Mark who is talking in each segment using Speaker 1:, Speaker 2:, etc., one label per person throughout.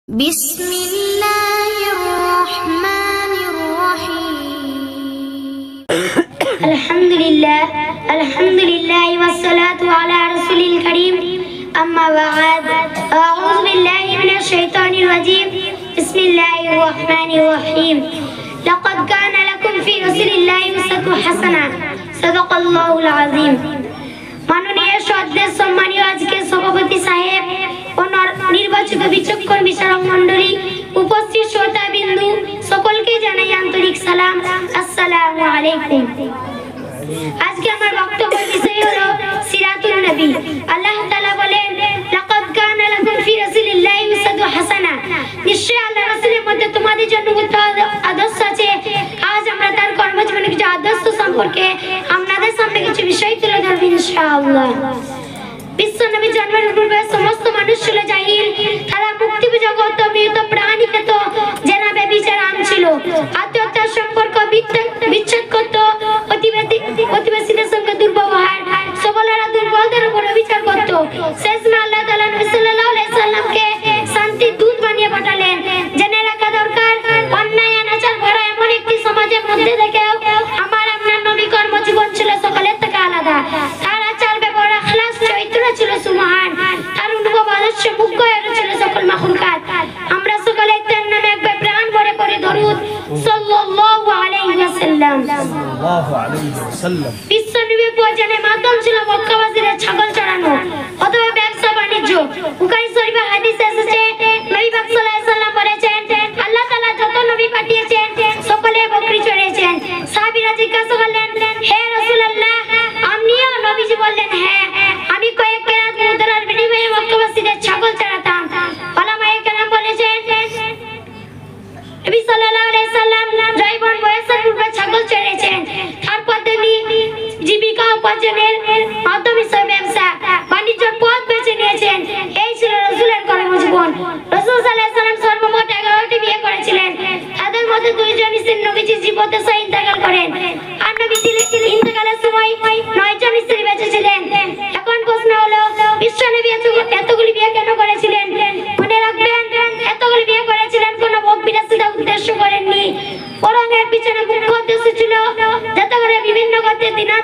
Speaker 1: अल्हम्दुलिल्लाह वस्सलातु अला रसूलिल करीम अम्मा बाद अऊज़ु बिल्लाहि मिनश शैतानिर रजीम बिस्मिल्लाहिर रहमानिर रहीम लक़द काना लकुम फी रसूलिल्लाहि उस्वतुन हसना सदाक़ल्लाहुल अज़ीम। माननीय श्रद्धेय सम्मानीय आजके सभापति साहेब ও নির্বাচিত বিচক্ষণ বিচারক মণ্ডলী, উপস্থিত শ্রোতা বিন্দু সকলকে জানাই আন্তরিক সালাম, আসসালামু আলাইকুম। আজকে আমার বক্তব্যের বিষয় হলো সিরাতুন নবী। আল্লাহ তাআলা বলেন, লাকাদ কানা লাকুম ফি রাসূলিল্লাহি উসওয়াতুন হাসানা, নিশ্চয়ই আল্লাহ রাসূলের মধ্যে তোমাদের জন্য উত্তম আদর্শ আছে। আজ আমরা তার কর্মজীবনের কিছু আদর্শ সম্পর্কে আপনাদের সামনে কিছু বিষয় তুলে ধরব ইনশাআল্লাহ। বিশ্ব নবী জন্মের পূর্বে সমস্ত মানুষ ছিল জাহিল। তারা মুক্তি জগৎ মৃত প্রাণী খেত, জেনাবে বিচারাম ছিল, আত্মহত্যার সম্পর্ক বিচ্ছেদ করত, প্রতিবেশীদের সঙ্গে দুর্ব্যবহার, সবলেরা দুর্বলদের উপর বিচার করত। শেষমে আল্লাহ তাআলা নবী সাল্লাল্লাহু আলাইহি সাল্লামকে শান্তির দূত বানিয়ে পাঠালেন। জেনে রাখা দরকার, অন্যায় অনাচার ভরা এমন একটি সমাজের মধ্যে থেকেও আমার আপনার নবী কর্মজীবন ছিল সকলের থেকে আলাদা। তার আচার ব্যবহার আখলাক চরিত্র ছিল সুমহান, তার অনুভব আদর্শ মুগ্ধ ছিল সকল মাখলুকাত। আমরা সকলে তার নামে একবার প্রাণ ভরে পড়ি দরুদ সাল্লাল্লাহু আলাইহি ওয়াসাল্লাম। বিশ্ব নবীর প্রয়োজনের মাধ্যম ছিল মক্কাবাসীদের ছাগল চড়ানো অথবা ব্যবসা বাণিজ্য। বুখারী শরীফে হাদিস এসেছে, নবী পাক সাল্লাল্লাহু আলাইহি ওয়াসাল্লাম বলেছেন, আল্লাহ তাআলা যত নবী পাঠিয়েছেন সকলে বকরি চড়িয়েছেন। সাহাবীরা জিজ্ঞাসা করলেন, হে রাসূলুল্লাহ, আপনিও? নবীজি বললেন, হ্যাঁ, আমি কয়েক কেরাত মুদ্রার বিনিময়ে মক্কাবাসীদের ছাগল চড়াতাম। উলামায়ে কেরাম বলেছেন, নবী সাল্লাল্লাহু আলাইহি ওয়াসাল্লাম যৌবন বয়সের পূর্বে ছাগল চড়িয়েছেন। তারপর তিনি জীবিকা উপার্জনের মাধ্যম হিসেবে ব্যবসা বাণিজ্যের পথ বেছে নিয়েছেন। এই ছিল রাসূলের কর্মজীবন। রাসূল সাল্লাল্লাহু আলাইহি ওয়াসাল্লাম সর্বমোট 11টি বিয়ে করেছিলেন। তাদের মধ্যে দুইজন স্ত্রী নবীজির জীবদ্দশায় ইন্তেকাল করেন, আর নবীজি ইন্তেকালের সময় 9 জন স্ত্রী বেঁচে ছিলেন। এখন প্রশ্ন হলো, বিশ্ব নবী এতগুলি বিয়ে কেন করেছিলেন? মনে রাখবেন, এতগুলি বিয়ে করেছিলেন কোনো ভোগ বিলাসিতা উদ্দেশ্য করেননি, বরং এর পিছনে মুখ্য উদ্দেশ্য ছিল যাতে করে বিভিন্ন গোত্রের দিনের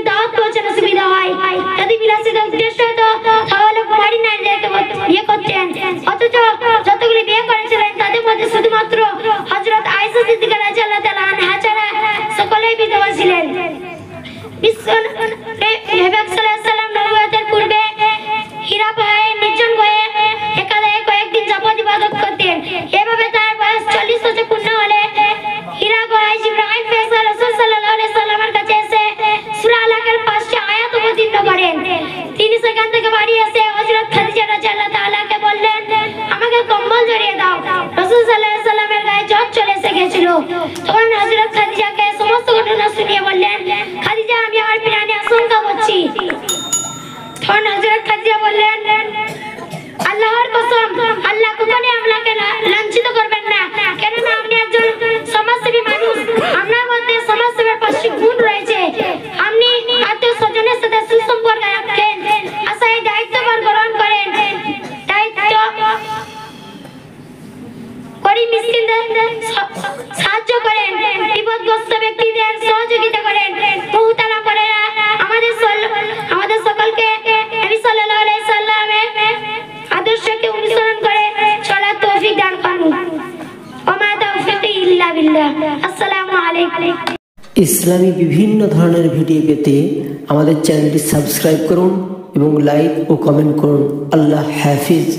Speaker 1: দাওয়াত পৌঁছানো সুবিধা হয়। যদি বিলাসিতা উদ্দেশ্য হতো তাহলে কুমারী নারীদেরকে বিয়ে করতেন। অথচ যতগুলি বিয়ে করেছিলেন তাদের মধ্যে শুধুমাত্র হযরত আয়েশা সিদ্দিকা রাদিয়াল্লাহু তাআলা আনহা ছাড়া সকলেই বিধবা ছিলেন। বিশ্ব নবী সাল্লাল্লাহু আলাইহি ওয়াসাল্লাম নবুয়তের পূর্বে হীরা পাহাড়ে নির্জন হয়ে একাধারে কয়েকদিন যাবত ইবাদত করতেন। এভাবে তার বয়স 40 বছর পূর্ণ হলে হীরা গুহায় জিবরাইল ফেরেশতা রাসূল সাল্লাল্লাহু আলাইহি ওয়াসাল্লামের কাছে এসে সূরা আলাকের 5টি আয়াত অবতীর্ণ করেন। তিনি সেখান থেকে বাড়ি এসে হযরত খাদিজা রাদিয়াল্লাহু তাআলাকে বললেন, আমাকে কম্বল জড়িয়ে দাও। রাসূল সাল্লাল্লাহু আলাইহি ওয়াসাল্লামের গায়ে জ্বর চলে এসেছিল। তখন হযরত খাদিজাকে সমস্ত ঘটনা শুনিয়ে বললেন, খাদিজা, আমি আমার প্রাণে আশঙ্কা করছি। তখন হযরত খাদিজা বললেন, আল্লাহর কসম, আল্লাহ কখনোই আপনাকে লাঞ্ছিত করবেন না, কেননা আপনি একজন সমাজসেবী মানুষ। আপনার মধ্যে সমাজসেবার 5টি গুণ রয়েছে। আপনি আত্মীয় স্বজনের সাথে সুসম্পর্ক রাখেন, আশায় দায়িত্বভার গ্রহণ করেন, গরিব মিসকিনদের সাহায্য করেন, বিপদগ্রস্ত ব্যক্তিদের সহযোগিতা করেন। মুহতারাম করেরা, আমাদের সকলকে নবী সাল্লাল্লাহু আলাইহি সাল্লামের আদর্শকে অনুসরণ করে চলার তৌফিক দান করুন। ওমা তাওফিকি ইল্লা বিল্লাহ। আসসালামু আলাইকুম।
Speaker 2: ইসলামী বিভিন্ন ধরনের ভিডিও পেতে আমাদের চ্যানেলটি সাবস্ক্রাইব করুন এবং লাইক ও কমেন্ট করুন। আল্লাহ হাফিজ।